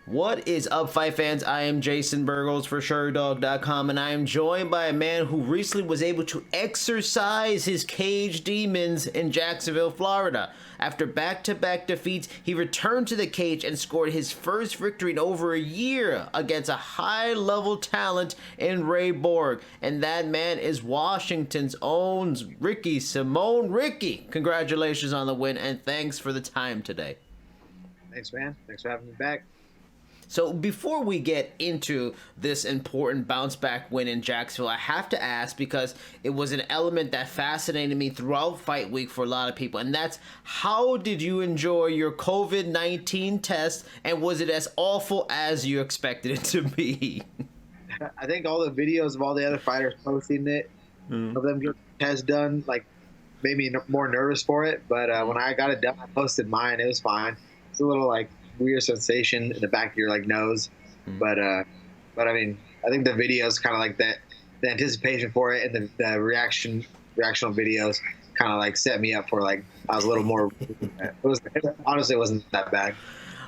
What is up, fight fans? I am Jason BURGOS for Sherdog.com, and I am joined by a man who recently was able to exorcise his cage demons in Jacksonville, Florida. After back-to-back defeats, he returned to the cage and scored his first victory in over a year against a high-level talent in Ray Borg. And that man is Washington's own Ricky Simon. Ricky, congratulations on the win, and thanks for the time today. Thanks, man. Thanks for having me back. So before we get into this important bounce back win in Jacksonville, I have to ask, because it was an element that fascinated me throughout fight week for a lot of people, and that's, how did you enjoy your COVID-19 test, and was it as awful as you expected it to be? I think all the videos of all the other fighters posting it, of them getting the test done, like, made me more nervous for it. But when I got it done, I posted mine. It was fine. It's a little like weird sensation in the back of your like nose, but I mean, I think the videos kind of like that, the anticipation for it and the reactional videos kind of like set me up for, like, I was a little more. Honestly, it wasn't that bad.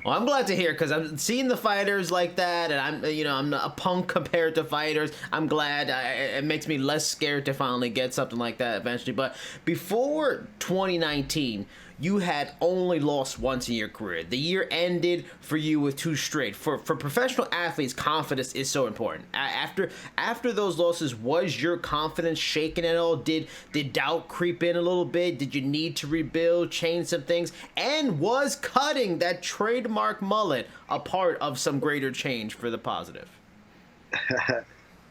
Well, I'm glad to hear, because I'm seeing the fighters like that, and I'm not a punk compared to fighters. I'm glad. It makes me less scared to finally get something like that eventually. But before 2019, you had only lost once in your career. The year ended for you with 2 straight. For professional athletes, confidence is so important. After those losses, was your confidence shaken at all? Did doubt creep in a little bit? Did you need to rebuild, change some things? And was cutting that trademark mullet a part of some greater change for the positive?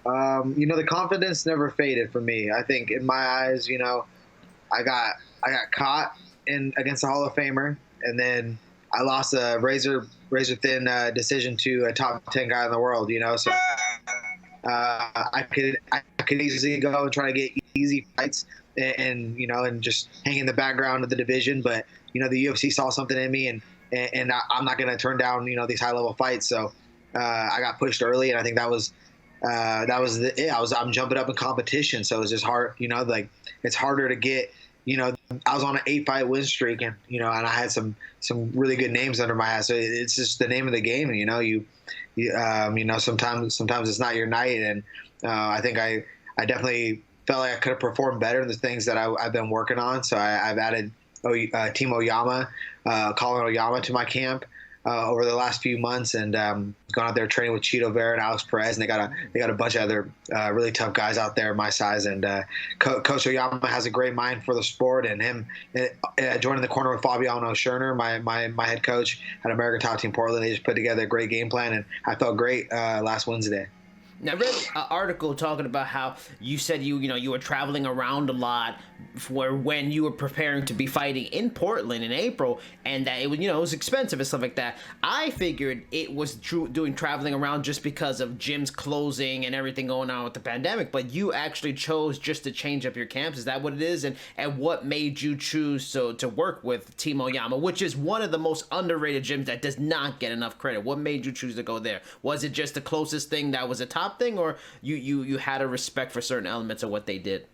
The confidence never faded for me. I think in my eyes, I got caught against a Hall of Famer, and then I lost a razor thin decision to a top 10 guy in the world. So I could easily go and try to get easy fights and just hang in the background of the division, but the UFC saw something in me, and I'm not going to turn down these high level fights. So I got pushed early, and I think that was I'm jumping up in competition, so it's just hard. Like, it's harder to get. I was on an 8-fight win streak, and and I had some really good names under my hat. So it's just the name of the game. Sometimes it's not your night, and I think I definitely felt like I could have performed better in the things that I've been working on. So I've added Team Oyama, Colin Oyama to my camp over the last few months, and gone out there training with Cheeto Vera and Alex Perez, and they got a bunch of other really tough guys out there my size. And Coach Oyama has a great mind for the sport, and him joining the corner with Fabiano Scherner, my head coach at American Top Team Portland. They just put together a great game plan, and I felt great last Wednesday. Now, I read an article talking about how you said you were traveling around a lot for when you were preparing to be fighting in Portland in April, and that it was expensive and stuff like that. I figured it was doing traveling around just because of gyms closing and everything going on with the pandemic, but you actually chose just to change up your camps. Is that what it is? And what made you choose to work with Team Oyama, which is one of the most underrated gyms that does not get enough credit? What made you choose to go there? Was it just the closest thing that was a top thing, or you had a respect for certain elements of what they did?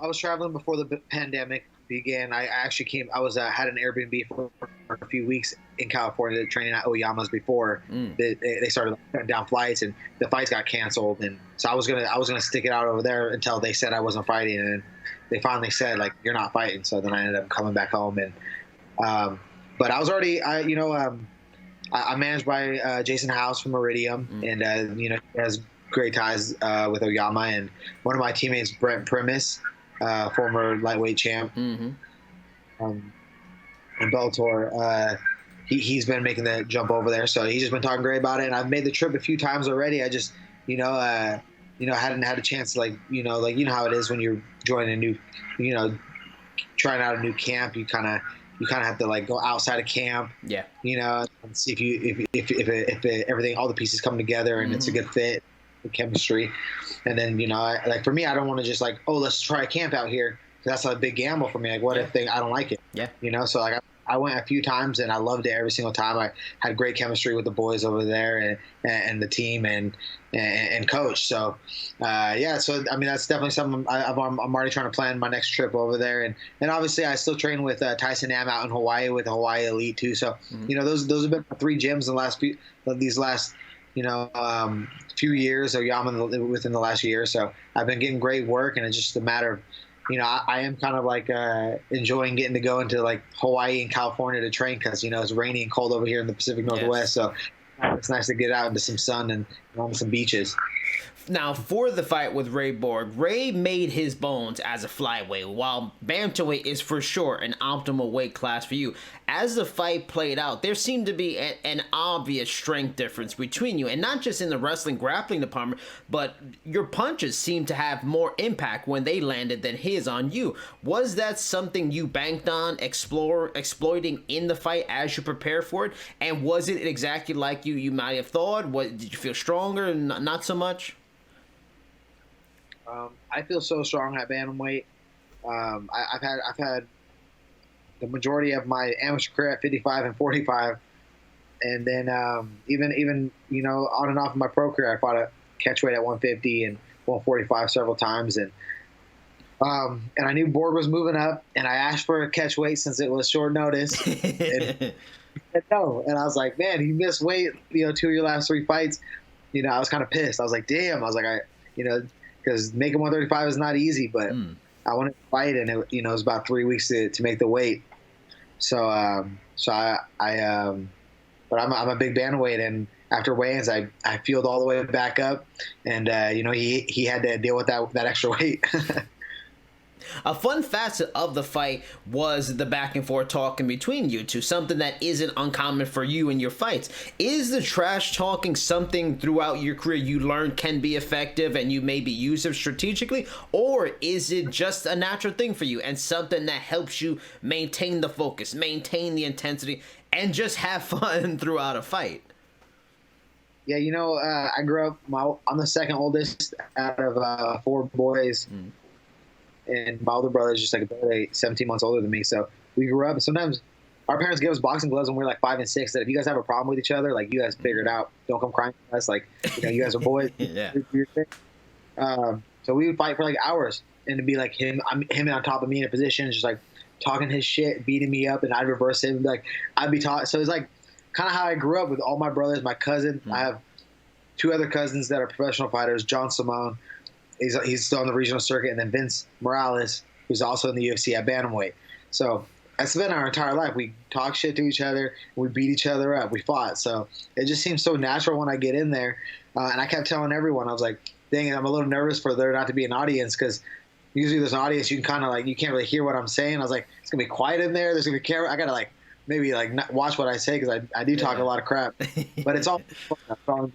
I was traveling before the pandemic began. I actually had an Airbnb for a few weeks in California training at Oyama's before they started cutting down flights, and the fights got canceled. And so I was gonna stick it out over there until they said I wasn't fighting, and they finally said, like, you're not fighting. So then I ended up coming back home, and but I was already I'm managed by Jason House from Iridium, and he has great ties with Oyama, and one of my teammates, Brent Primus, former lightweight champ in Bellator. He's been making the jump over there, so he's just been talking great about it. And I've made the trip a few times already. I just hadn't had a chance to, how it is when you're joining a new, trying out a new camp. You kind of have to, like, go outside of camp, and see if everything, all the pieces come together and it's a good fit, the chemistry. And then, for me, I don't want to just, like, oh, let's try a camp out here. That's a big gamble for me. Like, what if I don't like it? Yeah. So, like, I went a few times and I loved it every single time. I had great chemistry with the boys over there and the team and coach. So, yeah, so I mean, that's definitely something I'm already trying to plan my next trip over there. And obviously I still train with Tyson Nam out in Hawaii with Hawaii Elite too. So, you know, those have been 3 gyms in these last, you know, few years, Oyama within the last year. So I've been getting great work, and it's just a matter of, you know, I am kind of like enjoying getting to go into like Hawaii and California to train because, you know, it's rainy and cold over here in the Pacific Northwest. Yes. So it's nice to get out into some sun and on some beaches. Now, for the fight with Ray Borg, Ray made his bones as a flyweight, while bantamweight is for sure an optimal weight class for you. As the fight played out, there seemed to be an obvious strength difference between you, and not just in the wrestling grappling department, but your punches seemed to have more impact when they landed than his on you. Was that something you banked on exploiting in the fight as you prepare for it? And was it exactly like you might have thought? Did you feel stronger, not so much? I feel so strong at bantamweight. I've had the majority of my amateur career at 55 and 45, and then even you know, on and off of my pro career, I fought a catchweight at 150 and 145 several times, and I knew Borg was moving up, and I asked for a catchweight since it was short notice. And no, and I was like, man, he missed weight, you know, 2 of your last 3 fights. You know, I was kind of pissed. I was like, damn. I was like, you know, because making 135 is not easy, but I wanted to fight, and it, you know, it was about 3 weeks to make the weight. So, but I'm a big bantamweight, and after weigh-ins, I fueled all the way back up, and you know, he had to deal with that extra weight. A fun facet of the fight was the back and forth talking between you two, something that isn't uncommon for you in your fights. Is the trash talking something throughout your career you learned can be effective and you maybe use it strategically, or is it just a natural thing for you and something that helps you maintain the focus, maintain the intensity, and just have fun throughout a fight? Yeah, you know, I grew up, I'm the second oldest out of 4 boys. And my older brother is just like 17 months older than me. So we grew up, and sometimes our parents give us boxing gloves when we were like 5 and 6, that if you guys have a problem with each other, like, you guys figure it out. Don't come crying to us. Like, you know, you guys are boys. Yeah. So we would fight for like hours, and it'd be like him on top of me in a position, just like talking his shit, beating me up, and I'd reverse him. Like, I'd be taught. So it's like kind of how I grew up with all my brothers, my cousin. I have 2 other cousins that are professional fighters, John Simone. He's still on the regional circuit, and then Vince Morales, who's also in the UFC at bantamweight. So that's been our entire life. We talk shit to each other, we beat each other up, we fought. So it just seems so natural when I get in there. And I kept telling everyone, I was like, dang it, I'm a little nervous for there not to be an audience, because usually there's an audience, you can kind of like, you can't really hear what I'm saying. I was like, it's gonna be quiet in there. There's gonna be camera. I gotta like maybe like not watch what I say, because I do talk a lot of crap. But it's all fun.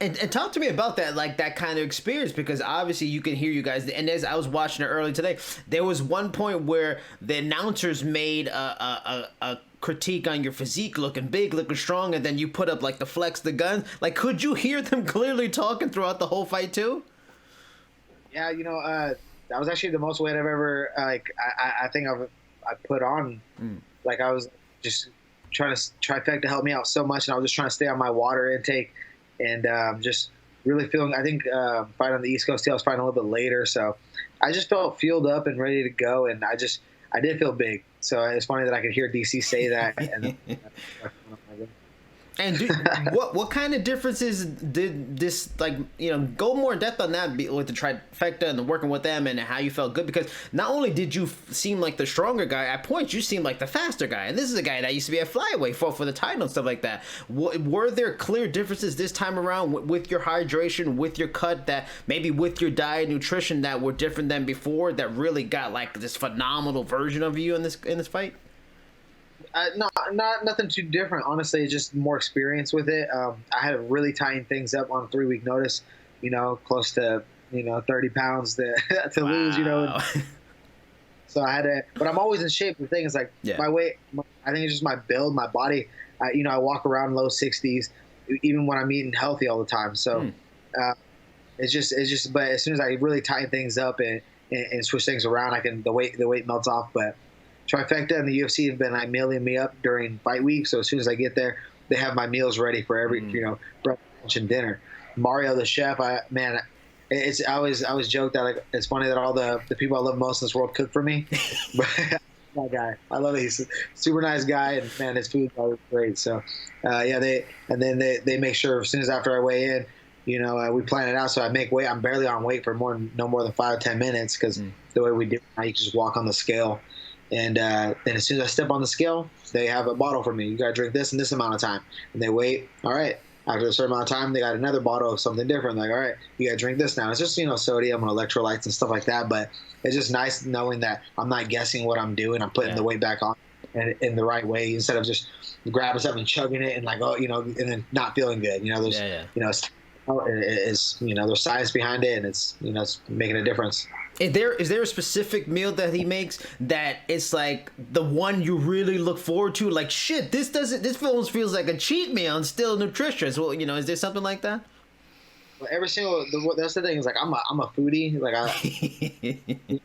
And talk to me about that, like that kind of experience, because obviously you can hear you guys. And as I was watching it early today, there was one point where the announcers made a critique on your physique, looking big, looking strong, and then you put up like the flex, the guns. Like, could you hear them clearly talking throughout the whole fight too? Yeah, you know, that was actually the most weight I've ever I think I put on. Like, I was just trying to trifecta help me out so much, and I was just trying to stay on my water intake. And just really feeling, I think fighting on the East Coast, I was fighting a little bit later. So I just felt fueled up and ready to go. And I did feel big. So it's funny that I could hear DC say that. And what kind of differences did this, like, you know, go more in depth on that with the trifecta and the working with them and how you felt good? Because not only did you seem like the stronger guy, at points you seemed like the faster guy. And this is a guy that used to be a flyweight for the title and stuff like that. Were there clear differences this time around with your hydration, with your cut, that maybe with your diet, nutrition, that were different than before, that really got like this phenomenal version of you in this fight? Nothing too different. Honestly, just more experience with it. I had to really tighten things up on 3-week notice. You know, close to 30 pounds to lose. You know, so I had to. But I'm always in shape. The thing is, like, my weight. I think it's just my build, my body. I walk around low 60s, even when I'm eating healthy all the time. So it's just. But as soon as I really tighten things up and switch things around, the weight melts off. But Trifecta and the UFC have been like mailing me up during fight week. So as soon as I get there, they have my meals ready for every breakfast, lunch, and dinner. Mario the chef, I always joke that like it's funny that all the people I love most in this world cook for me. But that guy, I love it. He's a super nice guy, and man, his food's always great. So they make sure as soon as after I weigh in, we plan it out. So I make weight. I'm barely on weight for no more than 5 or 10 minutes because the way we do it, I just walk on the scale. And then as soon as I step on the scale, they have a bottle for me. You got to drink this in this amount of time. And they wait. All right. After a certain amount of time, they got another bottle of something different. Like, all right, you got to drink this now. It's just, sodium and electrolytes and stuff like that. But it's just nice knowing that I'm not guessing what I'm doing. I'm putting the weight back on in the right way instead of just grabbing something and chugging it and like, and then not feeling good. There's science behind it, and it's making a difference. Is there a specific meal that he makes that it's like the one you really look forward to? Like, shit, this almost feels like a cheat meal and still nutritious. Well, is there something like that? Well, that's the thing, is like I'm a foodie. Like it's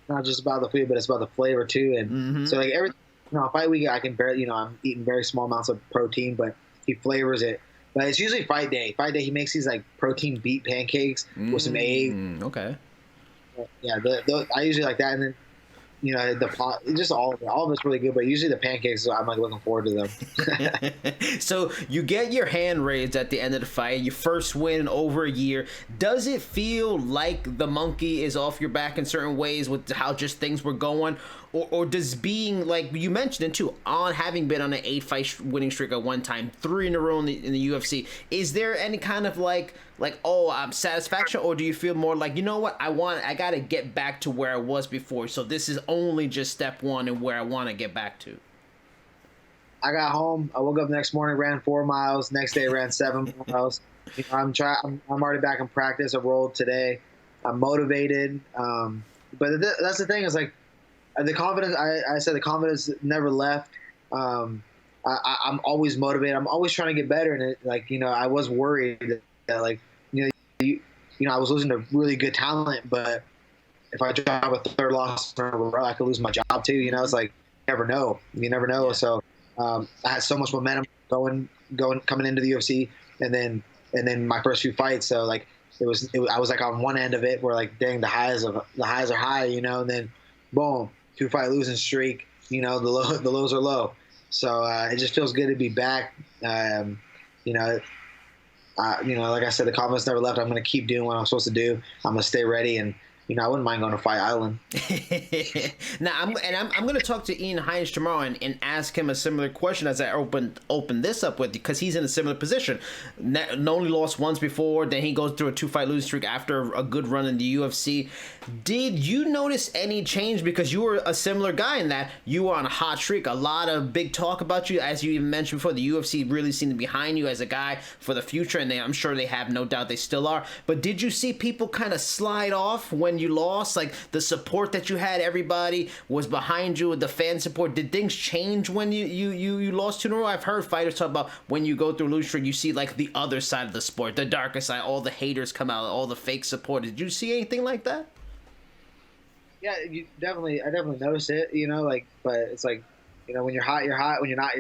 not just about the food, but it's about the flavor too. And so like every fight week, I can barely, I'm eating very small amounts of protein, but he flavors it. But it's usually fight day. Fight day, he makes these like protein beet pancakes with some eggs. Okay. Yeah, I usually like that, and then the pot, just all of it's really good. But usually the pancakes, I'm like looking forward to them. So you get your hand raised at the end of the fight. You first win in over a year. Does it feel like the monkey is off your back in certain ways with how just things were going? Or does being, like you mentioned it too, on having been on an 8-fight winning streak at one time, 3 in a row in the UFC, is there any kind of like I'm satisfaction, or do you feel more like, I gotta get back to where I was before, so this is only just step one and where I want to get back to? I got home. I woke up the next morning, ran 4 miles. Next day, ran 7 miles. I'm already back in practice. I rolled today. I'm motivated. But that's the thing, is like, the confidence, I said the confidence never left. I'm always motivated. I'm always trying to get better. And I was worried that I was losing to really good talent, but if I drop a third loss in a row, I could lose my job too. It's like, you never know. You never know. Yeah. So I had so much momentum coming into the UFC, and then my first few fights. So like I was like on one end of it where like, dang, the highs are high, and then boom, 2-fight losing streak. The lows are low. So it just feels good to be back. Like I said, the confidence never left. I'm going to keep doing what I'm supposed to do. I'm going to stay ready, and I wouldn't mind going to Fight Island. Now, I'm going to talk to Ian Hines tomorrow and ask him a similar question as I open this up with, because he's in a similar position. Only lost once before, then he goes through a 2-fight losing streak after a good run in the UFC. Did you notice any change, because you were a similar guy in that you were on a hot streak, a lot of big talk about you, as you even mentioned before. The UFC really seemed behind you as a guy for the future, and I'm sure they have, no doubt they still are. But did you see people kind of slide off when you lost? Like the support that you had, everybody was behind you, the fan support. Did things change when you lost 2 in a row? I've heard fighters talk about when you go through a losing streak, you see like the other side of the sport, the darker side, all the haters come out, all the fake support. Did you see anything like that? Yeah, I definitely noticed it, but it's like, when you're hot, you're hot. When you're not.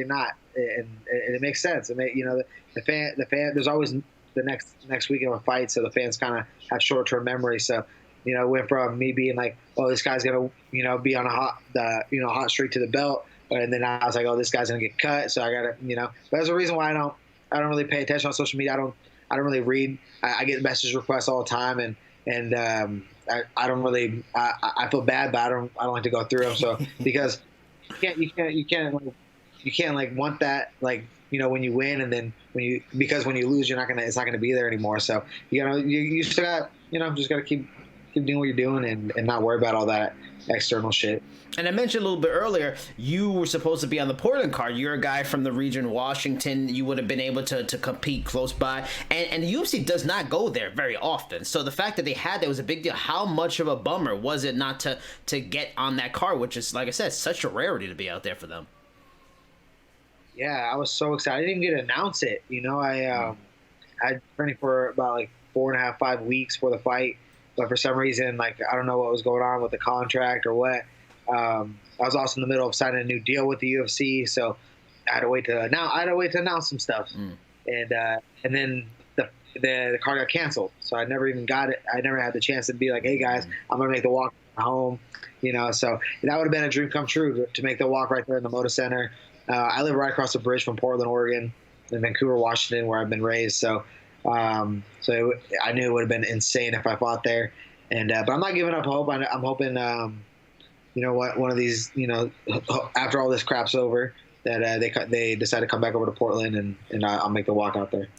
And it makes sense. The fan, there's always the next week of a fight. So the fans kind of have short-term memory. So, it went from me being like, oh, this guy's going to, be on a hot streak to the belt. And then I was like, oh, this guy's going to get cut. So I got to, but there's a reason why I don't really pay attention on social media. I don't really read. I get message requests all the time. And I don't really, I feel bad, but I don't like to go through them. So, because you can't like want that, like, when you win, and then because when you lose, it's not gonna be there anymore. So you still got, just gotta keep doing what you're doing and not worry about all that external shit. And I mentioned a little bit earlier, you were supposed to be on the Portland card. You're a guy from the region, Washington. You would have been able to compete close by. And the UFC does not go there very often. So the fact that they had that was a big deal. How much of a bummer was it not to get on that card, which is, like I said, such a rarity to be out there for them? Yeah, I was so excited. I didn't even get to announce it. I had training for about like 4.5, 5 weeks for the fight. But for some reason, like, I don't know what was going on with the contract or what. I was also in the middle of signing a new deal with the UFC, so I had to wait to announce some stuff, and then the card got canceled, so I never even got it. I never had the chance to be like, hey guys, I'm gonna make the walk home, So that would have been a dream come true to make the walk right there in the Moda Center. I live right across the bridge from Portland, Oregon, and Vancouver, Washington, where I've been raised. So I knew it would have been insane if I fought there. And but I'm not giving up hope. I'm hoping, one of these, after all this crap's over, that they decide to come back over to Portland and I'll make the walk out there.